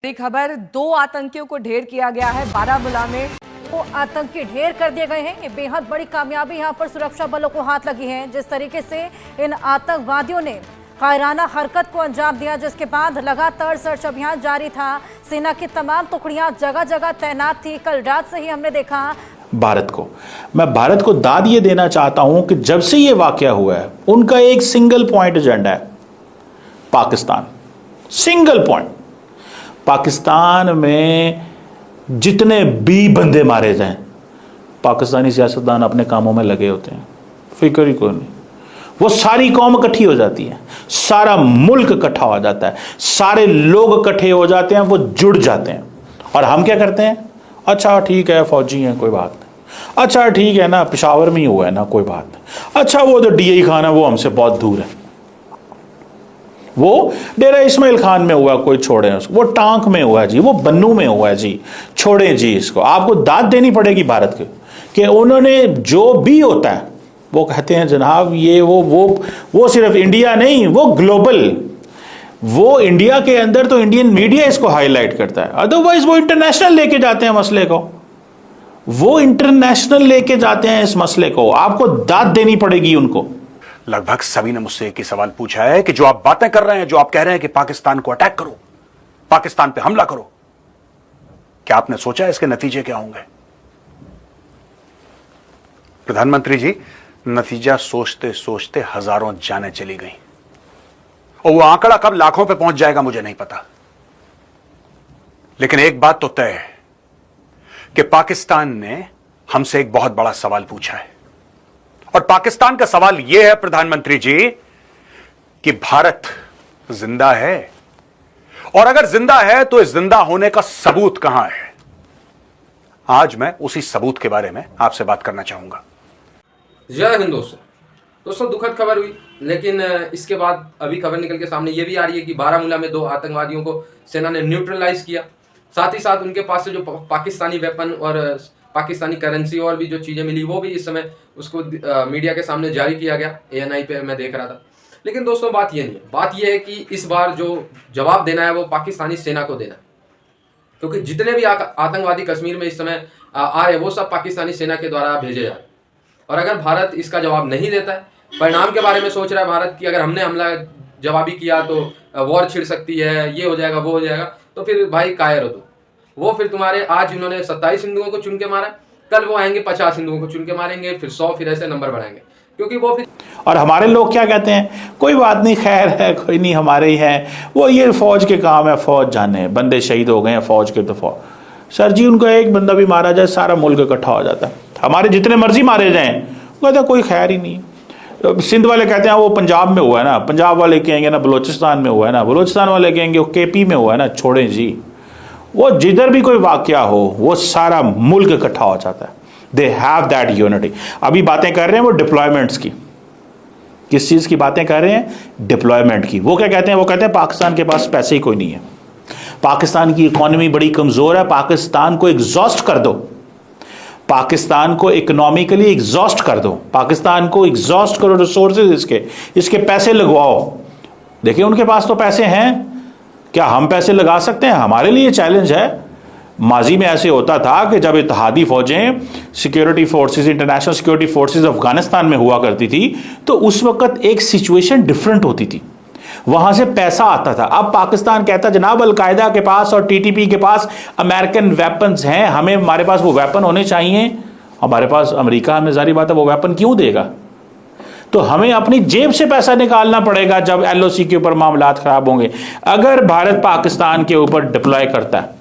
बड़ी खबर, 2 आतंकियों को ढेर किया गया है बारामूला में। तो आतंकी ढेर कर दिए गए हैं। ये बेहद बड़ी कामयाबी यहां पर सुरक्षा बलों को हाथ लगी है। जिस तरीके से इन आतंकवादियों ने कायराना हरकत को अंजाम दिया, जिसके बाद लगातार सर्च अभियान जारी था। सेना की तमाम टुकड़ियां जगह जगह तैनात थी। कल रात से ही हमने देखा मैं भारत को दाद ये देना चाहता हूं कि जब से ये वाकया हुआ है उनका एक सिंगल पॉइंट एजेंडा है, पाकिस्तान। Single point. पाकिस्तान में जितने भी बंदे मारे जाएं, पाकिस्तानी सियासतदान अपने कामों में लगे होते हैं, फिक्र ही कोई नहीं। वो सारी कौम इकट्ठी हो जाती है, सारा मुल्क इकट्ठा हो जाता है, सारे लोग इकट्ठे हो जाते हैं, वो जुड़ जाते हैं। और हम क्या करते हैं? अच्छा ठीक है, फौजी हैं, कोई बात नहीं। अच्छा ठीक है ना, पेशावर में ही हुआ है ना, कोई बात नहीं। अच्छा वो जो DI खान है वो हमसे बहुत दूर है, वो डेरा इस्माइल खान में हुआ, कोई छोड़े उसको। वो टांक में हुआ जी, वो बन्नू में हुआ जी, छोड़े जी इसको। आपको दाद देनी पड़ेगी भारत के कि उन्होंने जो भी होता है वो कहते हैं जनाब ये वो सिर्फ इंडिया नहीं, वो ग्लोबल। वो इंडिया के अंदर तो इंडियन मीडिया इसको हाईलाइट करता है, अदरवाइज वो इंटरनेशनल लेके जाते हैं मसले को। वो इंटरनेशनल लेके जाते हैं इस मसले को। आपको दाद देनी पड़ेगी उनको। लगभग सभी ने मुझसे एक ही सवाल पूछा है कि जो आप बातें कर रहे हैं, जो आप कह रहे हैं कि पाकिस्तान को अटैक करो, पाकिस्तान पे हमला करो, क्या आपने सोचा इसके नतीजे क्या होंगे? प्रधानमंत्री जी, नतीजा सोचते सोचते हजारों जानें चली गई, और वो आंकड़ा कब लाखों पे पहुंच जाएगा मुझे नहीं पता। लेकिन एक बात तो तय है कि पाकिस्तान ने हमसे एक बहुत बड़ा सवाल पूछा है, और पाकिस्तान का सवाल यह है प्रधानमंत्री जी कि भारत जिंदा है, और अगर जिंदा है तो इस जिंदा होने का सबूत कहां है? आज मैं उसी सबूत के बारे में आपसे बात करना चाहूंगा। जय हिंद दोस्तों, दुखद खबर हुई, लेकिन इसके बाद अभी खबर निकल के सामने ये भी आ रही है कि बारामूला में 2 आतंकवादियों को सेना ने न्यूट्रलाइज किया। साथ ही साथ उनके पास से जो पाकिस्तानी वेपन और पाकिस्तानी करेंसी और भी जो चीज़ें मिली, वो भी इस समय उसको मीडिया के सामने जारी किया गया। ANI पे मैं देख रहा था। लेकिन दोस्तों बात ये नहीं है, बात ये है कि इस बार जो जवाब देना है वो पाकिस्तानी सेना को देना है, क्योंकि जितने भी आतंकवादी कश्मीर में इस समय आ रहे वो सब पाकिस्तानी सेना के द्वारा भेजे जा रहे हैं। और अगर भारत इसका जवाब नहीं देता है, परिणाम के बारे में सोच रहा है भारत कि अगर हमने हमला जवाबी किया तो वॉर छिड़ सकती है, ये हो जाएगा, वो हो जाएगा, तो फिर भाई कायर हो तुम। वो फिर तुम्हारे आज इन्होंने 27 हिंदुओं को चुन के मारा, कल वो आएंगे 50 हिंदुओं को चुन के मारेंगे, फिर 100, फिर ऐसे नंबर बढ़ाएंगे, क्योंकि वो फिर। और हमारे लोग क्या कहते हैं? कोई बात नहीं, खैर है, कोई नहीं, हमारे ही है, वो ये फौज के काम है, फौज जाने, बंदे शहीद हो गए हैं फौज के, तो फौज। सर जी, उनका एक बंदा भी मारा जाए सारा मुल्क इकट्ठा हो जाता है। हमारे जितने मर्जी मारे जाएं, कहते हैं कोई खैर ही नहीं। सिंध वाले कहते हैं वो पंजाब में हुआ है ना, पंजाब वाले कहेंगे ना बलोचिस्तान में हुआ है ना, बलोचिस्तान वाले कहेंगे वो KP में हुआ है ना। छोड़ें जी, वो जिधर भी कोई वाकया हो वो सारा मुल्क इकट्ठा हो जाता है। They have that unity. अभी बातें कर रहे हैं वो डिप्लॉयमेंट्स की। किस चीज़ की बातें कर रहे हैं? डिप्लॉयमेंट की। वो क्या कहते हैं? वो कहते हैं पाकिस्तान के पास पैसे ही कोई नहीं है, पाकिस्तान की इकोनॉमी बड़ी कमज़ोर है, पाकिस्तान को एग्जॉस्ट कर दो, पाकिस्तान को इकोनॉमिकली एग्जॉस्ट कर दो, पाकिस्तान को एग्जॉस्ट करो, रिसोर्सेज इसके पैसे लगवाओ। देखिए उनके पास तो पैसे हैं, क्या हम पैसे लगा सकते हैं? हमारे लिए चैलेंज है। माजी में ऐसे होता था कि जब इत्तेहादी फौजें security forces, international security forces Afghanistan में हुआ करती थी, तो उस वक्त एक सिचुएशन डिफरेंट होती थी, वहां से पैसा आता था। अब पाकिस्तान कहता जनाब अलकायदा के पास और TTP के पास अमेरिकन वेपन्स हैं, हमें हमारे पास वो वेपन होने चाहिए। हमारे पास अमेरिका हमें जारी बात है वो वेपन क्यों देगा? तो हमें अपनी जेब से पैसा निकालना पड़ेगा जब LOC के ऊपर मामलात खराब होंगे। अगर भारत पाकिस्तान के ऊपर डिप्लॉय करता है,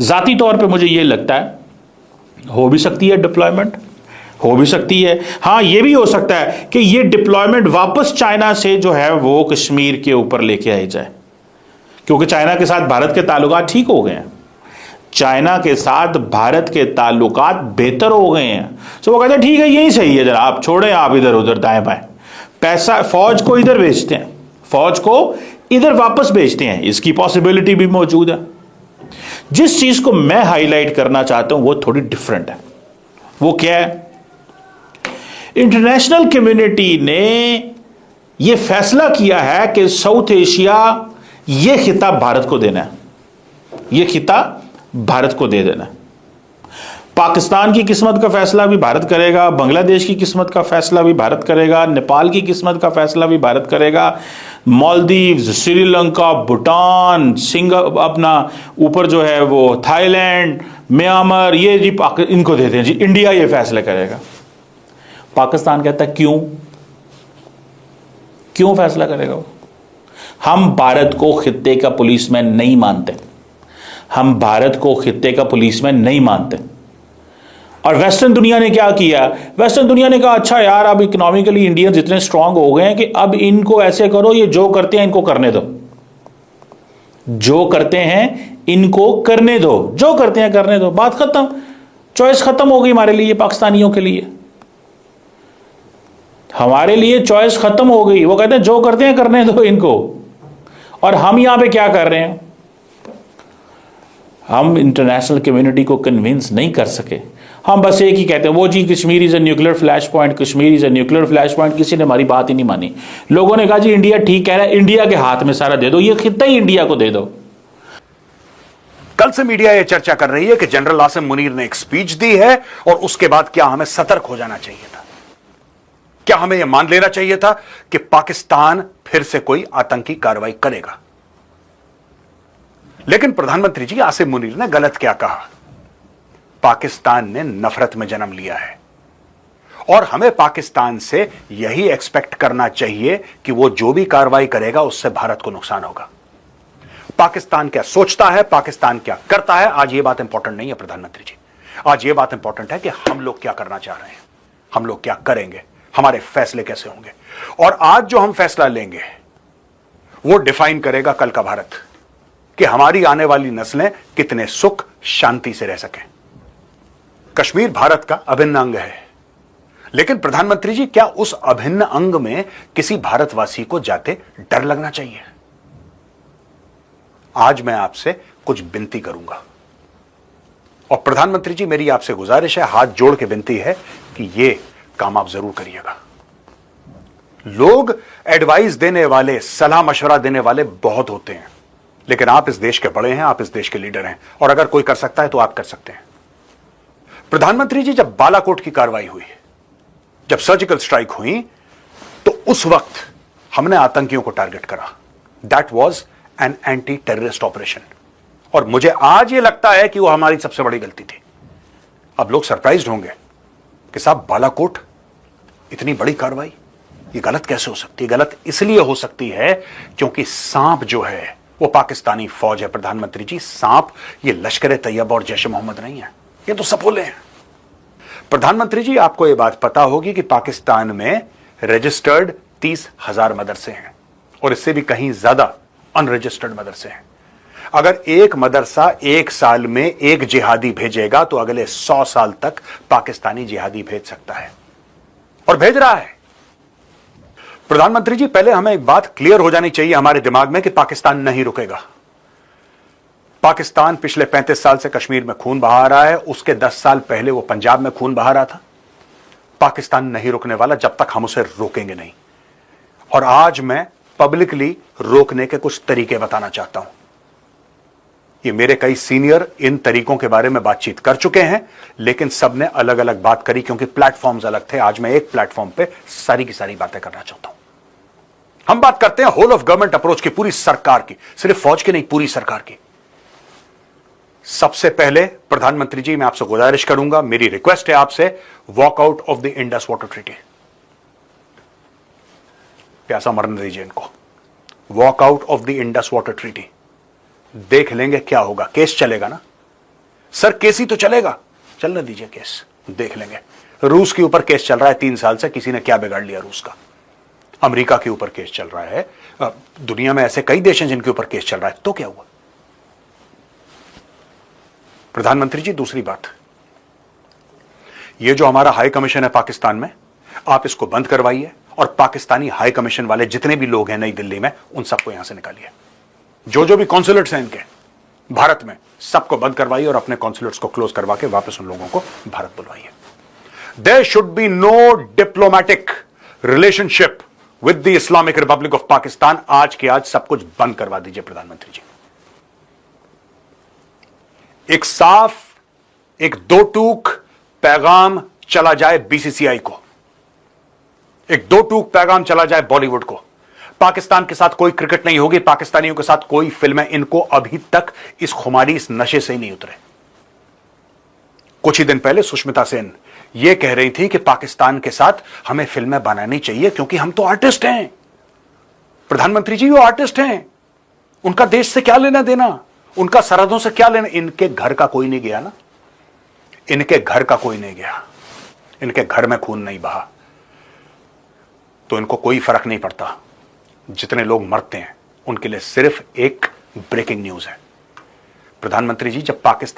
जाती तौर पे मुझे ये लगता है हो भी सकती है डिप्लॉयमेंट, हो भी सकती है। हाँ, ये भी हो सकता है कि ये डिप्लॉयमेंट वापस चाइना से जो है वो कश्मीर के ऊपर लेके आई जाए, क्योंकि चाइना के साथ भारत के ताल्लुकात ठीक हो गए हैं, चाइना के साथ भारत के ताल्लुकात बेहतर हो गए हैं। तो वो कहते हैं ठीक है, यही सही है जनाब, छोड़ें आप इधर उधर दाएं बाएं, पैसा फौज को इधर भेजते हैं, फौज को इधर वापस भेजते हैं। इसकी पॉसिबिलिटी भी मौजूद है। जिस चीज को मैं हाईलाइट करना चाहता हूं वो थोड़ी डिफरेंट है। वो क्या है? इंटरनेशनल कम्युनिटी ने यह फैसला किया है कि साउथ एशिया ये खिताब भारत को देना है। ये खिता भारत को दे देना। पाकिस्तान की किस्मत का फैसला भी भारत करेगा, बांग्लादेश की किस्मत का फैसला भी भारत करेगा, नेपाल की किस्मत का फैसला भी भारत करेगा, मालदीव्स, श्रीलंका, भूटान, अपना ऊपर जो है वो थाईलैंड, म्यांमार, ये जी इनको देते हैं जी, इंडिया ये फैसला करेगा। पाकिस्तान कहता है क्यों फैसला करेगा वो? हम भारत को खित्ते का पुलिसमैन नहीं मानते, हम भारत को खित्ते का पुलिसमैन नहीं मानते। और वेस्टर्न दुनिया ने क्या किया? वेस्टर्न दुनिया ने कहा अच्छा यार, अब इकोनॉमिकली इंडियंस इतने स्ट्रांग हो गए हैं कि अब इनको ऐसे करो, ये जो करते हैं इनको करने दो, जो करते हैं इनको करने दो, जो करते हैं करने दो, बात खत्म, चॉइस खत्म हो गई हमारे लिए, पाकिस्तानियों के लिए, हमारे लिए चॉइस खत्म हो गई। वो कहते हैं जो करते हैं करने दो इनको। और हम यहां पे क्या कर रहे हैं? हम इंटरनेशनल कम्युनिटी को कन्विंस नहीं कर सके। हम बस एक ही कहते हैं, वो जी Kashmir is a nuclear flash point, Kashmir is a nuclear flash point. किसी ने हमारी बात ही नहीं मानी। लोगों ने कहा जी इंडिया ठीक कह रहा है, इंडिया के हाथ में सारा दे दो, ये खित्ता ही इंडिया को दे दो। कल से मीडिया यह चर्चा कर रही है कि जनरल आसिम मुनीर ने एक स्पीच दी है और उसके बाद क्या हमें सतर्क हो जाना चाहिए था? क्या हमें यह मान लेना चाहिए था कि पाकिस्तान फिर से कोई आतंकी कार्रवाई करेगा? लेकिन प्रधानमंत्री जी आसिम मुनीर ने गलत क्या कहा? पाकिस्तान ने नफरत में जन्म लिया है और हमें पाकिस्तान से यही एक्सपेक्ट करना चाहिए कि वो जो भी कार्रवाई करेगा उससे भारत को नुकसान होगा। पाकिस्तान क्या सोचता है, पाकिस्तान क्या करता है, आज ये बात इंपॉर्टेंट नहीं है प्रधानमंत्री जी। आज ये बात इंपॉर्टेंट है कि हम लोग क्या करना चाह रहे हैं, हम लोग क्या करेंगे, हमारे फैसले कैसे होंगे। और आज जो हम फैसला लेंगे वो डिफाइन करेगा कल का भारत, कि हमारी आने वाली नस्लें कितने सुख शांति से रह सकें। कश्मीर भारत का अभिन्न अंग है, लेकिन प्रधानमंत्री जी क्या उस अभिन्न अंग में किसी भारतवासी को जाते डर लगना चाहिए? आज मैं आपसे कुछ विनती करूंगा और प्रधानमंत्री जी मेरी आपसे गुजारिश है, हाथ जोड़ के विनती है कि यह काम आप जरूर करिएगा। लोग एडवाइस देने वाले, सलाह मशवरा देने वाले बहुत होते हैं, लेकिन आप इस देश के बड़े हैं, आप इस देश के लीडर हैं और अगर कोई कर सकता है तो आप कर सकते हैं। प्रधानमंत्री जी जब बालाकोट की कार्रवाई हुई, जब सर्जिकल स्ट्राइक हुई, तो उस वक्त हमने आतंकियों को टारगेट करा। That was an anti terrorist operation और मुझे आज यह लगता है कि वो हमारी सबसे बड़ी गलती थी। अब लोग सरप्राइज्ड होंगे कि साहब बालाकोट इतनी बड़ी कार्रवाई, ये गलत कैसे हो सकती है? गलत इसलिए हो सकती है क्योंकि सांप जो है वो पाकिस्तानी फौज है प्रधानमंत्री जी। सांप ये लश्कर तैयबा और जैश मोहम्मद नहीं है, ये तो सपोले हैं। प्रधानमंत्री जी आपको यह बात पता होगी कि पाकिस्तान में रजिस्टर्ड 30,000 मदरसे हैं और इससे भी कहीं ज्यादा अनरजिस्टर्ड मदरसे हैं। अगर एक मदरसा एक साल में एक जिहादी भेजेगा तो अगले 100 साल तक पाकिस्तानी जिहादी भेज सकता है और भेज रहा है। प्रधानमंत्री जी पहले हमें एक बात क्लियर हो जानी चाहिए हमारे दिमाग में कि पाकिस्तान नहीं रुकेगा। पाकिस्तान पिछले 35 साल से कश्मीर में खून बहा रहा है, उसके 10 साल पहले वो पंजाब में खून बहा रहा था। पाकिस्तान नहीं रुकने वाला जब तक हम उसे रोकेंगे नहीं। और आज मैं पब्लिकली रोकने के कुछ तरीके बताना चाहता हूं। ये मेरे कई सीनियर इन तरीकों के बारे में बातचीत कर चुके हैं, लेकिन सबने अलग अलग बात करी क्योंकि प्लेटफॉर्म्स अलग थे। आज मैं एक प्लेटफॉर्म पे सारी की सारी बातें करना चाहता हूं। हम बात करते हैं होल ऑफ गवर्नमेंट अप्रोच की, पूरी सरकार की, सिर्फ फौज की नहीं, पूरी सरकार की। सबसे पहले प्रधानमंत्री जी मैं आपसे गुजारिश करूंगा, मेरी रिक्वेस्ट है आपसे, walk out of the Indus water treaty. प्यासा मरने दीजिए इनको। Walk out of the Indus water treaty. देख लेंगे क्या होगा। केस चलेगा ना सर? केस ही तो चलेगा, चलने दीजिए केस, देख लेंगे। रूस के ऊपर केस चल रहा है 3 साल से, किसी ने क्या बिगाड़ लिया रूस का? अमेरिका के ऊपर केस चल रहा है, दुनिया में ऐसे कई देश हैं जिनके ऊपर केस चल रहा है, तो क्या हुआ? प्रधानमंत्री जी दूसरी बात, ये जो हमारा हाई कमीशन है पाकिस्तान में, आप इसको बंद करवाइए और पाकिस्तानी हाई कमीशन वाले जितने भी लोग हैं नई दिल्ली में, उन सबको यहां से निकालिए। जो भी कॉन्सुलेट्स हैं इनके भारत में, सबको बंद करवाइए और अपने कॉन्सुलेट्स को क्लोज करवा के वापस उन लोगों को भारत बुलवाइए। There should be no diplomatic relationship with the Islamic Republic of Pakistan. आज के आज सब कुछ बंद करवा दीजिए प्रधानमंत्री जी। एक साफ, एक दो टूक पैगाम चला जाए बीसीसीआई को, एक दो टूक पैगाम चला जाए बॉलीवुड को। पाकिस्तान के साथ कोई क्रिकेट नहीं होगी, पाकिस्तानियों के साथ कोई फिल्में, इनको अभी तक इस खुमारी, इस नशे से ही नहीं उतरे। कुछ ही दिन पहले सुष्मिता सेन यह कह रही थी कि पाकिस्तान के साथ हमें फिल्में बनानी चाहिए क्योंकि हम तो आर्टिस्ट हैं। प्रधानमंत्री जी वो आर्टिस्ट हैं, उनका देश से क्या लेना देना, उनका सरहदों से क्या लेना। इनके घर का कोई नहीं गया ना, इनके घर का कोई नहीं गया, इनके घर में खून नहीं बहा, तो इनको कोई फर्क नहीं पड़ता। जितने लोग मरते हैं उनके लिए सिर्फ एक ब्रेकिंग न्यूज है। प्रधानमंत्री जी जब पाकिस्तान